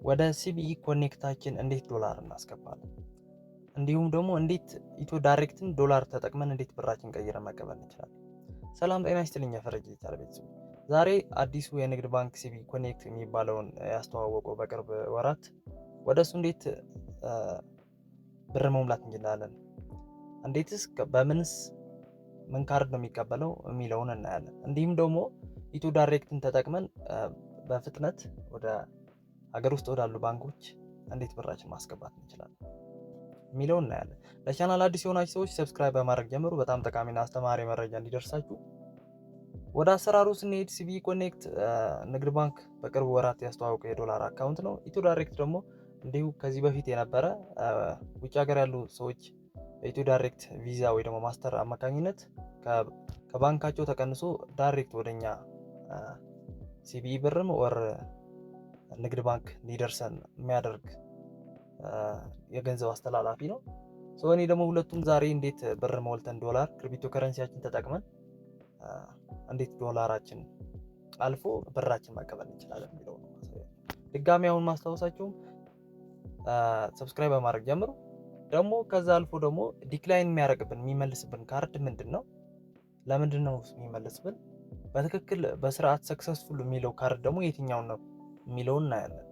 ወደ ሲቢኢ ኮኔክታችን እንዴት ዶላር እናስገባለን፣ እንዲሁም ደግሞ እንዴት ኢትዮ ዳይሬክትን ዶላር ተጠቅመን እንዴት ብራችን ቀይረን መቀበል እንችላለን። ሰላም ጤና ይስጥልኝ የፈረጅ ዲጂታል ቤተሰብ። ዛሬ አዲሱ የንግድ ባንክ ሲቢኢ ኮኔክት የሚባለውን ያስተዋወቀው በቅርብ ወራት ወደሱ እንዴት ብር መሙላት እንችላለን፣ እንዴትስ በምንስ ምን ካርድ ነው የሚቀበለው የሚለውን እናያለን። እንዲሁም ደግሞ ኢትዮ ዳይሬክትን ተጠቅመን በፍጥነት ወደ ሀገር ውስጥ ወዳሉ ባንኮች እንዴት ብራችን ማስገባት እንችላለን የሚለውን እናያለን። ለቻናል አዲስ የሆናችሁ ሰዎች ሰብስክራይብ በማድረግ ጀምሩ። በጣም ጠቃሚና አስተማሪ መረጃ እንዲደርሳችሁ። ወደ አሰራሩ ስንሄድ ሲቢኢ ኮኔክት ንግድ ባንክ በቅርቡ ወራት ያስተዋወቀው የዶላር አካውንት ነው። ኢትዮ ዳይሬክት ደግሞ እንዲሁ ከዚህ በፊት የነበረ ውጭ ሀገር ያሉ ሰዎች በኢትዮ ዳይሬክት ቪዛ ወይ ደግሞ ማስተር አማካኝነት ከባንካቸው ተቀንሶ ዳይሬክት ወደኛ ሲቢኢ ብርም ወር ንግድ ባንክ እንዲደርሰን የሚያደርግ የገንዘብ አስተላላፊ ነው። እኔ ደግሞ ሁለቱም ዛሬ እንዴት ብር ሞልተን ዶላር ክሪፕቶ ከረንሲያችን ተጠቅመን እንዴት ዶላራችን አልፎ ብራችን መቀበል እንችላለን የሚለው ነው። ድጋሚ አሁን ማስታወሳችሁም ሰብስክራይብ በማድረግ ጀምሩ። ደግሞ ከዛ አልፎ ደግሞ ዲክላይን የሚያደርግብን የሚመልስብን ካርድ ምንድን ነው? ለምንድን ነው የሚመልስብን? በትክክል በስርዓት ሰክሰስፉል የሚለው ካርድ ደግሞ የትኛውን ነው የሚለውን እናያለን።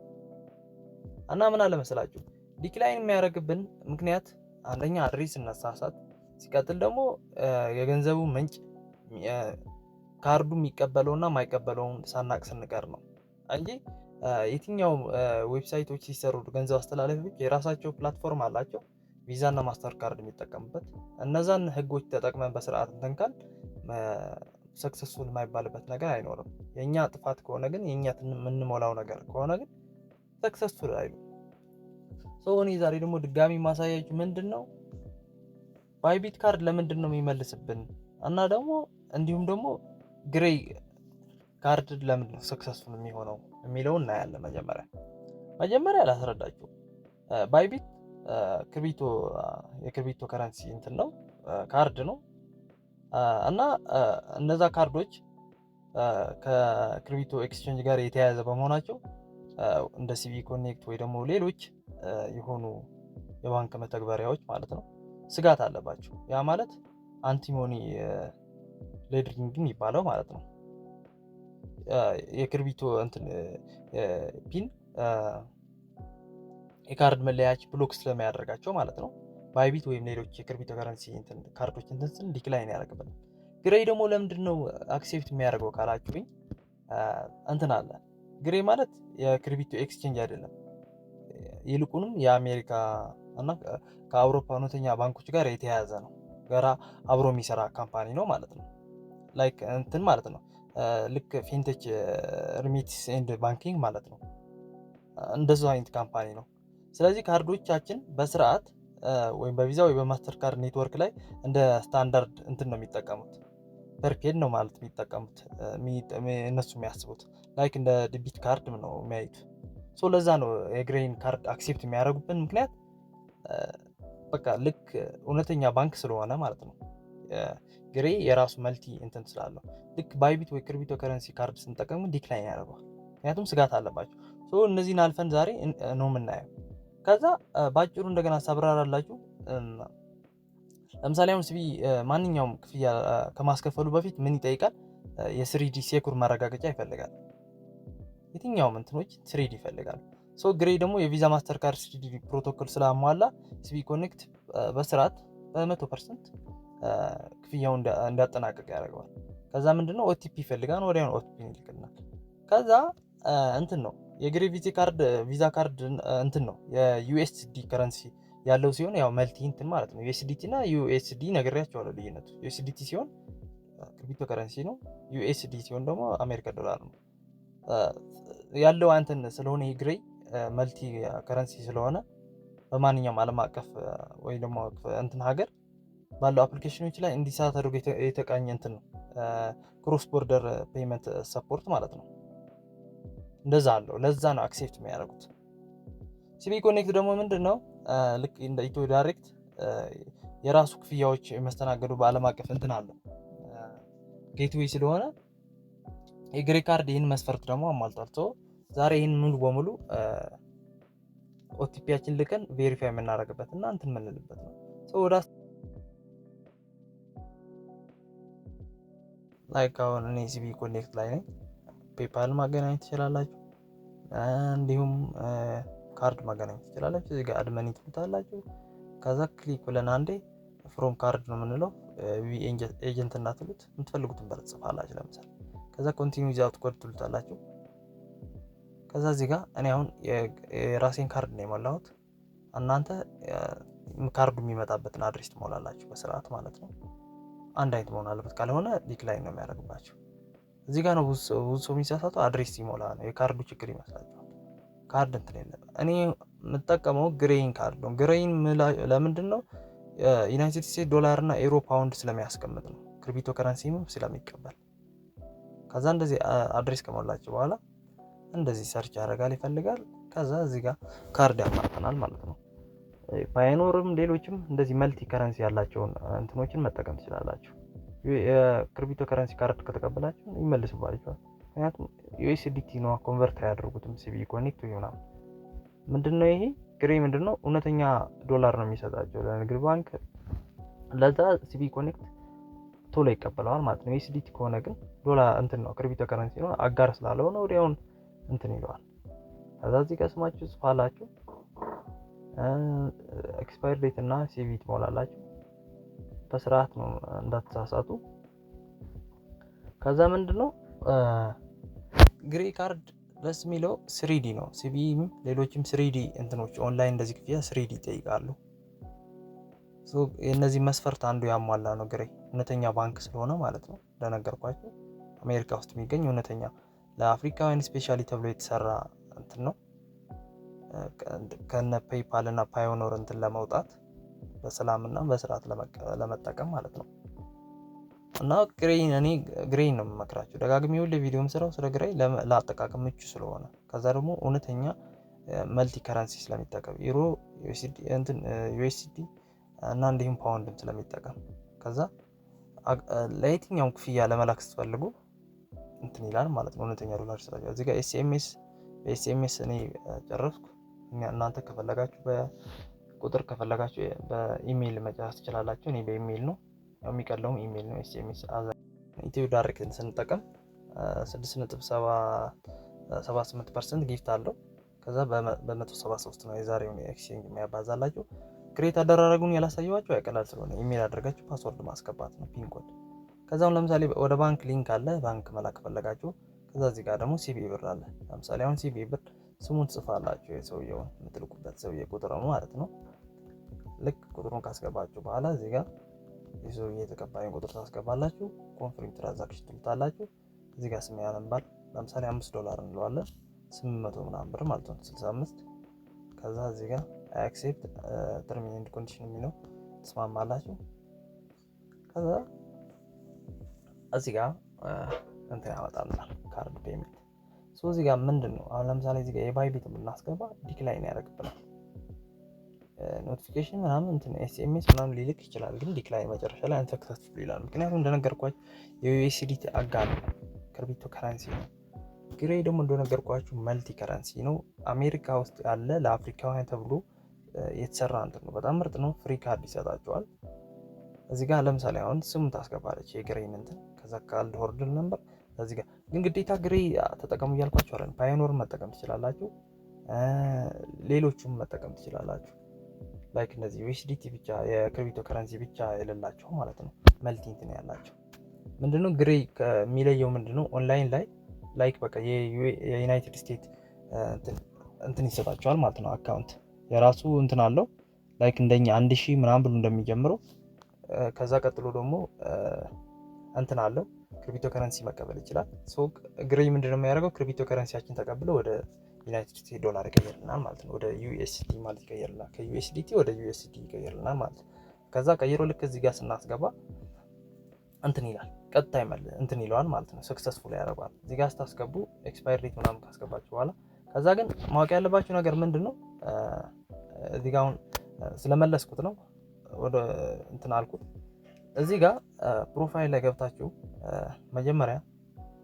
እና ምን አለ መሰላችሁ ዲክላይን የሚያደርግብን ምክንያት አንደኛ አድሬስ እናሳሳት፣ ሲቀጥል ደግሞ የገንዘቡ ምንጭ ካርዱ የሚቀበለውና የማይቀበለውን ሳናቅ ስንቀር ነው እንጂ የትኛው ዌብሳይቶች ሲሰሩ ገንዘብ አስተላላፊዎች የራሳቸው ፕላትፎርም አላቸው፣ ቪዛ እና ማስተር ካርድ የሚጠቀሙበት። እነዛን ህጎች ተጠቅመን በስርዓት እንተንካል ሰክሰስፉል የማይባልበት ነገር አይኖርም። የኛ ጥፋት ከሆነ ግን የኛ የምንሞላው ነገር ከሆነ ግን ሰክሰስፉል አይሉ። እኔ ዛሬ ደግሞ ድጋሚ ማሳያችሁ ምንድነው ባይቢት ካርድ ለምንድን ነው የሚመልስብን እና ደግሞ እንዲሁም ደግሞ ግሬይ ካርድ ለምንድን ነው ሰክሰስፉል የሚሆነው የሚለውን እናያለን። መጀመሪያ ላስረዳችሁ። ባይቢት የክሪፕቶ ከረንሲ እንትን ነው ካርድ ነው እና እነዛ ካርዶች ከክሪፕቶ ኤክስቼንጅ ጋር የተያያዘ በመሆናቸው እንደ ሲቢኢ ኮኔክት ወይ ደግሞ ሌሎች የሆኑ የባንክ መተግበሪያዎች ማለት ነው ስጋት አለባቸው። ያ ማለት አንቲሞኒ ሌንደሪንግ የሚባለው ማለት ነው። የክሪፕቶ እንትን ፒን የካርድ መለያች ብሎክ ስለሚያደርጋቸው ማለት ነው። ባይቢት ወይም ሌሎች የክሪፕቶ ከረንሲ እንትን ካርዶች እንትን ዲክላይን ያደርግብናል። ግሬይ ደግሞ ለምንድን ነው አክሴፕት የሚያደርገው ካላችሁኝ እንትን አለ። ግሬይ ማለት የክሪፕቶ ኤክስቼንጅ አይደለም፣ ይልቁንም የአሜሪካ እና ከአውሮፓ እውነተኛ ባንኮች ጋር የተያያዘ ነው። ጋራ አብሮ የሚሰራ ካምፓኒ ነው ማለት ነው። ላይክ እንትን ማለት ነው ልክ ፊንቴች ሪሚትስ ኤንድ ባንኪንግ ማለት ነው። እንደዛ አይነት ካምፓኒ ነው። ስለዚህ ካርዶቻችን በስርዓት ወይም በቪዛ ወይ በማስተር ካርድ ኔትወርክ ላይ እንደ ስታንዳርድ እንትን ነው የሚጠቀሙት። ፐርኬድ ነው ማለት የሚጠቀሙት እነሱ የሚያስቡት ላይክ እንደ ዲቢት ካርድ ነው የሚያዩት። ለዛ ነው የግሬይን ካርድ አክሴፕት የሚያደርጉብን ምክንያት በቃ ልክ እውነተኛ ባንክ ስለሆነ ማለት ነው። ግሬይ የራሱ መልቲ እንትን ስላለው ልክ ባይቢት ወይ ክሪፕቶ ከረንሲ ካርድ ስንጠቀም ዲክላይን ያደርገዋል፣ ምክንያቱም ስጋት አለባቸው። እነዚህን አልፈን ዛሬ ነው የምናየው። ከዛ ባጭሩ እንደገና ሳብራራላችሁ። ለምሳሌ አሁን ሲቢኢ ማንኛውም ክፍያ ከማስከፈሉ በፊት ምን ይጠይቃል? የስሪዲ ሴኩር ማረጋገጫ ይፈልጋል። የትኛውም እንትኖች ስሪዲ ይፈልጋሉ። ግሬይ ደግሞ የቪዛ ማስተር ካርድ ስሪዲ ፕሮቶኮል ስላሟላ ሲቢኢ ኮኔክት በስርዓት በ100% ክፍያው እንዲያጠናቀቅ ያደርገዋል። ከዛ ምንድነው ኦቲፒ ይፈልጋል፣ ወዲያውኑ ኦቲፒ ይልክልናል። ከዛ እንትን ነው የግሬይ ቪዛ ካርድ እንትን ነው የዩኤስዲ ከረንሲ ያለው ሲሆን ያው መልቲ እንትን ማለት ነው። ዩኤስዲቲ እና ዩኤስዲ ነግሬያቸዋለሁ ልዩነቱ። ዩኤስዲቲ ሲሆን ክሪፕቶ ከረንሲ ነው፣ ዩኤስዲ ሲሆን ደግሞ አሜሪካ ዶላር ነው ያለው እንትን ስለሆነ የግሬይ መልቲ ከረንሲ ስለሆነ በማንኛውም ዓለም አቀፍ ወይ ደግሞ እንትን ሀገር ባለው አፕሊኬሽኖች ላይ እንዲሰራ ተደርጎ የተቃኘ እንትን ነው። ክሮስ ቦርደር ፔመንት ሰፖርት ማለት ነው። እንደዛ አለው። ለዛ ነው አክሴፕት የሚያደርጉት። ሲቢኢ ኮኔክት ደግሞ ምንድነው ልክ እንደ ኢትዮ ዳይሬክት የራሱ ክፍያዎች መስተናገዱ በዓለም አቀፍ እንትን አለው ጌትዌይ ስለሆነ የግሬይ ካርድ ይህን መስፈርት ደግሞ አሟልቷል። ዛሬ ይህን ሙሉ በሙሉ ኦቲፒያችን ልከን ቬሪፋይ የምናደርግበት እና እንትን የምንልበት ነው። ወደ ላይክ አሁን እኔ ሲቢ ኮኔክት ላይ ነኝ። ፔፓል ማገናኘት ትችላላችሁ፣ እንዲሁም ካርድ ማገናኘት ትችላላችሁ። እዚህ ጋር አድመኒ ትሉታላችሁ። ከዛ ክሊክ ብለን አንዴ ፍሮም ካርድ ነው የምንለው ኤጀንት እና ትሉት የምትፈልጉትን በል ጽፋላችሁ ለምሳሌ። ከዛ ኮንቲኒው ዊዛውት ኮድ ትሉታላችሁ። ከዛ እዚህ ጋር እኔ አሁን የራሴን ካርድ ነው የሞላሁት። እናንተ ካርዱ የሚመጣበትን አድሬስ ትሞላላችሁ በስርዓት ማለት ነው። አንድ አይነት መሆን አለበት፣ ካልሆነ ዲክላይን ነው የሚያደርግባችሁ። እዚህ ጋር ነው ብዙ ሰው የሚሳሳተው፣ አድሬስ ሲሞላ ነው የካርዱ ችግር ይመስላችኋል። ካርድ እንትን የለም። እኔ የምጠቀመው ግሬይን ካርድ ነው። ግሬይን ለምንድን ነው? ዩናይትድ ስቴትስ ዶላር እና ኤሮ ፓውንድ ስለሚያስቀምጥ ነው፣ ክሪፕቶ ከረንሲም ስለሚቀበል። ከዛ እንደዚህ አድሬስ ከሞላችሁ በኋላ እንደዚህ ሰርች ያደርጋል ይፈልጋል። ከዛ እዚህ ጋር ካርድ ያማርጠናል ማለት ነው። ባይኖርም ሌሎችም እንደዚህ መልቲ ከረንሲ ያላቸውን እንትኖችን መጠቀም ትችላላችሁ። የክሪፕቶ ከረንሲ ካርድ ከተቀበላችሁ ይመልስባችኋል። ምክንያቱም ዩኤስዲቲ ነው ኮንቨርት ያደርጉትም ሲቢ ኮኔክት ይሆናል። ምንድነው ይሄ ግሬ ምንድነው? እውነተኛ ዶላር ነው የሚሰጣቸው ለንግድ ባንክ። ለዛ ሲቢ ኮኔክት ቶሎ ይቀበለዋል ማለት ነው። ዩኤስዲቲ ከሆነ ግን ዶላር እንትን ነው ክሪፕቶ ከረንሲ ነው፣ አጋር ስላልሆነ ወዲያውን እንትን ይለዋል። ከዛ እዚህ ጋር ስማችሁ ጽፋላችሁ፣ ኤክስፓየር ዴት እና ሲቪ ትሞላላችሁ። በስርዓት ነው እንዳትሳሳቱ። ከዛ ምንድነው ግሬ ካርድ ደስ የሚለው ስሪዲ ነው። ሲቢም ሌሎችም ስሪዲ እንትኖች ኦንላይን እንደዚህ ክፍያ ስሪዲ ይጠይቃሉ። የእነዚህ መስፈርት አንዱ ያሟላ ነው ግሬ፣ እውነተኛ ባንክ ስለሆነ ማለት ነው። እንደነገርኳችሁ አሜሪካ ውስጥ የሚገኝ እውነተኛ ለአፍሪካውያን ስፔሻሊ ተብሎ የተሰራ እንትን ነው። ከነ ፔይፓል እና ፓዮኒር እንትን ለመውጣት በሰላም እና በስርዓት ለመጠቀም ማለት ነው። እና እኔ ግሬይን ነው የምመክራችሁ። ደጋግሜ ሁሌ ቪዲዮም ስራው ስለ ግሬይ ለአጠቃቀም ምቹ ስለሆነ፣ ከዛ ደግሞ እውነተኛ መልቲ ከረንሲ ስለሚጠቀም ዩሮ፣ ዩኤስዲ እና እንዲሁም ፓውንድን ስለሚጠቀም፣ ከዛ ለየትኛውም ክፍያ ለመላክ ስትፈልጉ እንትን ይላል ማለት ነው። እውነተኛ ዶላር ስላችሁ እዚህ ጋር በኤስኤምኤስ እኔ ጨረስኩ። እናንተ ከፈለጋችሁ በቁጥር ከፈለጋችሁ በኢሜይል መጫወት ትችላላችሁ። እኔ በኢሜይል ነው የሚቀለውም ኢሜይል ነው። ኤስኤምኤስ ኢትዮ ዳይሬክትን ስንጠቀም 6.78% ጊፍት አለው። ከዛ በ173 ነው የዛሬውን ኤክስቼንጅ የሚያባዛላችሁ። ክሬት አደራረጉን ያላሳየዋችሁ ያቀላል ስለሆነ ኢሜይል አድርጋችሁ ፓስወርድ ማስገባት ነው፣ ፒን ኮድ። ከዛም ለምሳሌ ወደ ባንክ ሊንክ አለ፣ ባንክ መላክ ፈለጋችሁ። ከዛ እዚህ ጋር ደግሞ ሲቢ ብር አለ። ለምሳሌ አሁን ሲቢ ብር ስሙን ጽፋላችሁ፣ የሰውየውን የምትልኩበት ሰውየ ቁጥር ነው ማለት ነው። ልክ ቁጥሩን ካስገባችሁ በኋላ እዚህ ጋር የሰውየ የተቀባዩን ቁጥር ታስገባላችሁ። ኮንፈርም ትራንዛክሽን ትሉታላችሁ። እዚህ ጋር ስም ያነባል። ለምሳሌ $5 እንለዋለን፣ 800 ምናምን ብር ማለት ነው፣ 65። ከዛ እዚህ ጋር አክሴፕት ተርሚን ኤንድ ኮንዲሽን የሚለው ተስማማላችሁ። ከዛ እዚህ ጋር እንትን ያመጣልናል ካርድ ፔመንት። እዚህ ጋር ምንድነው አሁን ለምሳሌ እዚህ ጋር የባይቢት ብናስገባ ዲክላይን ያደርግብናል። ኖቲፊኬሽን ምናምን እንትን ኤስኤምኤስ ምናምን ሊልክ ይችላል፣ ግን ዲክላይን መጨረሻ ላይ አንሰክሰስፉል ይላል። ምክንያቱም እንደነገርኳችሁ የዩኤስዲቲ አጋር ክሪፕቶ ከረንሲ ነው። ግሬ ደግሞ እንደነገርኳችሁ መልቲ ከረንሲ ነው። አሜሪካ ውስጥ ያለ ለአፍሪካውያን ተብሎ የተሰራ እንትን ነው። በጣም ምርጥ ነው። ፍሪ ካርድ ይሰጣቸዋል። እዚህ ጋር ለምሳሌ አሁን ስሙን ታስገባለች የግሬን እንትን፣ ከዛ ካርድ ሆልደር ነምበር እዚህ ጋር። ግን ግዴታ ግሬ ተጠቀሙ እያልኳችሁ አይደል። ፓዮኒር መጠቀም ትችላላችሁ፣ ሌሎቹም መጠቀም ትችላላችሁ። ላይክ እነዚህ ዩኤስዲቲ ብቻ የክሪፕቶ ከረንሲ ብቻ የሌላቸው ማለት ነው። መልቲ እንትን ያላቸው ምንድነው ግሬ የሚለየው ምንድነው? ኦንላይን ላይ ላይክ በቃ የዩናይትድ ስቴትስ እንትን ይሰጣቸዋል ማለት ነው። አካውንት የራሱ እንትን አለው። ላይክ እንደኛ 1000 ምናምን ብሎ እንደሚጀምረው ከዛ ቀጥሎ ደግሞ እንትን አለው ክሪፕቶ ከረንሲ መቀበል ይችላል። ግሬ ምንድነው የሚያደርገው? ክሪፕቶ ከረንሲያችን ተቀብለው ወደ ዩናይትድ ስቴትስ ዶላር ይቀየርልናል ማለት ነው። ወደ ዩኤስዲ ማለት ይቀየርልናል። ከዩኤስዲቲ ወደ ዩኤስዲ ይቀየርልናል ማለት ነው። ከዛ ቀይሮ ልክ እዚህ ጋር ስናስገባ እንትን ይላል፣ ቀጥታ እንትን ይለዋል ማለት ነው። ሰክሰስፉል ያደርጋል። እዚህ ጋር ስታስገቡ ኤክስፓየር ዴት ምናምን ካስገባችሁ በኋላ ከዛ ግን ማወቅ ያለባችሁ ነገር ምንድነው? እዚህ ጋር አሁን ስለመለስኩት ነው ወደ እንትን አልኩት። እዚህ ጋር ፕሮፋይል ላይ ገብታችሁ መጀመሪያ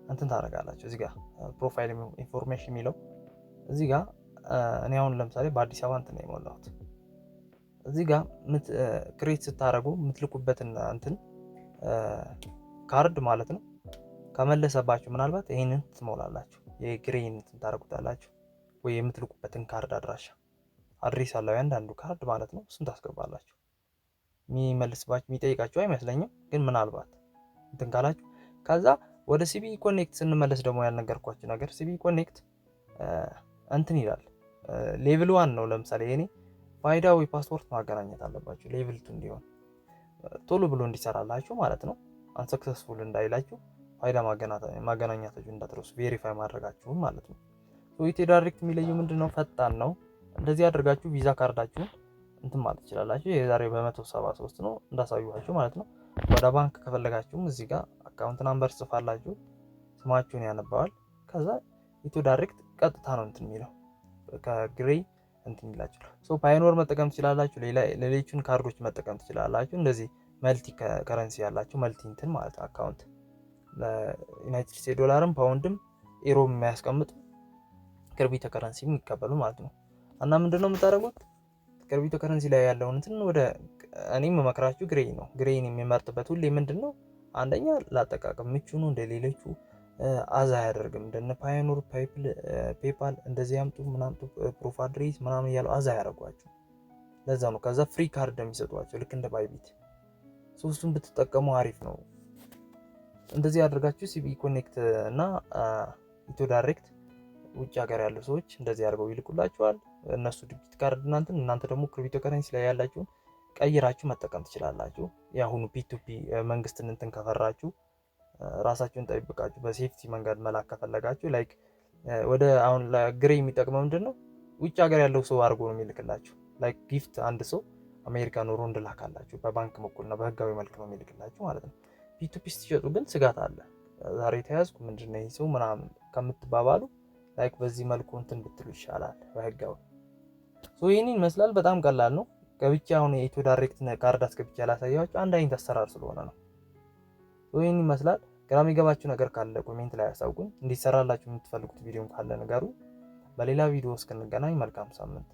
እንትን ታደርጋላችሁ። እዚህ ጋር ፕሮፋይል ኢንፎርሜሽን የሚለው እዚህ ጋር እኔ አሁን ለምሳሌ በአዲስ አበባ እንትን ነው የሞላሁት። እዚህ ጋር ክሬት ስታደርጉ የምትልኩበትን እንትን ካርድ ማለት ነው ከመለሰባችሁ ምናልባት ይሄንን ትሞላላችሁ። የግሬን እንትን ታደርጉታላችሁ ወይ የምትልኩበትን ካርድ አድሬስ አለው ያንዳንዱ ካርድ ማለት ነው። እሱን ታስገባላችሁ። የሚመልስባችሁ የሚጠይቃችሁ አይመስለኝም፣ ግን ምናልባት እንትን ካላችሁ ከዛ ወደ ሲቢ ኮኔክት ስንመለስ ደግሞ ያልነገርኳችሁ ነገር ሲቢ ኮኔክት እንትን ይላል። ሌቭል 1 ነው። ለምሳሌ እኔ ፋይዳ ወይ ፓስፖርት ማገናኘት አለባችሁ ሌቭል 2 እንዲሆን ቶሎ ብሎ እንዲሰራላችሁ ማለት ነው። አንሰክሰስፉል እንዳይላችሁ ፋይዳ ማገናኘታችሁ እንዳትረሱ፣ ቬሪፋይ ማድረጋችሁም ማለት ነው። ኢትዮ ዳይሬክት የሚለየው ምንድነው? ፈጣን ነው። እንደዚህ አድርጋችሁ ቪዛ ካርዳችሁን እንትን ማለት ትችላላችሁ። የዛሬ በ173 ነው እንዳሳዩዋችሁ ማለት ነው። ወደ ባንክ ከፈለጋችሁም እዚህ ጋር አካውንት ናምበር ጽፋላችሁ፣ ስማችሁን ያነባዋል። ከዛ ኢትዮ ዳይሬክት ቀጥታ ነው እንትን የሚለው ከግሬ እንትን ይላችሁ። ፓይኖር መጠቀም ትችላላችሁ። ሌሎችን ካርዶች መጠቀም ትችላላችሁ። እንደዚህ መልቲ ከረንሲ ያላችሁ መልቲ እንትን ማለት አካውንት ለዩናይትድ ስቴትስ ዶላርም ፓውንድም ኢሮም የሚያስቀምጡ ክሪፕቶ ከረንሲ የሚቀበሉ ማለት ነው። እና ምንድነው የምታደርጉት? ክሪፕቶ ከረንሲ ላይ ያለውን እንትን ወደ እኔም መመክራችሁ ግሬ ነው። ግሬን የሚመርጥበት ሁሌ ምንድነው አንደኛ ላጠቃቀም ምቹ ነው። እንደሌሎቹ አዛ አያደርግም። እንደነ ፓዮኒር ፔፓል እንደዚህ ያምጡ ምናምጡ ፕሩፍ አድሬስ ምናምን እያሉ አዛ ያደርጓችሁ። ለዛ ነው ከዛ ፍሪ ካርድ የሚሰጧቸው ልክ እንደ ባይቢት። ሶስቱን ብትጠቀሙ አሪፍ ነው። እንደዚህ አድርጋችሁ ሲቢ ኮኔክት እና ኢትዮ ዳይሬክት ውጭ ሀገር ያሉ ሰዎች እንደዚህ አድርገው ይልኩላችኋል። እነሱ ዲጂት ካርድ እናንተ ደግሞ ክሪፕቶ ከረንሲ ላይ ያላችሁን ቀይራችሁ መጠቀም ትችላላችሁ። የአሁኑ ፒቱፒ መንግስትን እንትን ከፈራችሁ ራሳችሁን ጠብቃችሁ በሴፍቲ መንገድ መላክ ከፈለጋችሁ ላይክ ወደ አሁን ለግሬ የሚጠቅመው ምንድነው ውጭ ሀገር ያለው ሰው አድርጎ ነው የሚልክላችሁ። ላይክ ጊፍት አንድ ሰው አሜሪካ ኖሮ እንድላካላችሁ በባንክ በኩልና በህጋዊ መልክ ነው የሚልክላችሁ ማለት ነው። ፒቱፒ ስትሸጡ ግን ስጋት አለ። ዛሬ ተያዝኩ ምንድነው ይሄ ሰው ምናምን ከምትባባሉ ላይክ በዚህ መልኩ እንትን ብትሉ ይሻላል በህጋዊ። ይህን ይመስላል። በጣም ቀላል ነው። ገብቼ አሁን የኢትዮ ዳይሬክት ካርድ አስገብቼ ያላሳያችሁ አንድ አይነት አሰራር ስለሆነ ነው። ይህን ይመስላል። ግራ የሚገባችሁ ነገር ካለ ኮሜንት ላይ አሳውቁኝ። እንዲሰራላችሁ የምትፈልጉት ቪዲዮም ካለ ንገሩኝ። በሌላ ቪዲዮ እስክንገናኝ መልካም ሳምንት።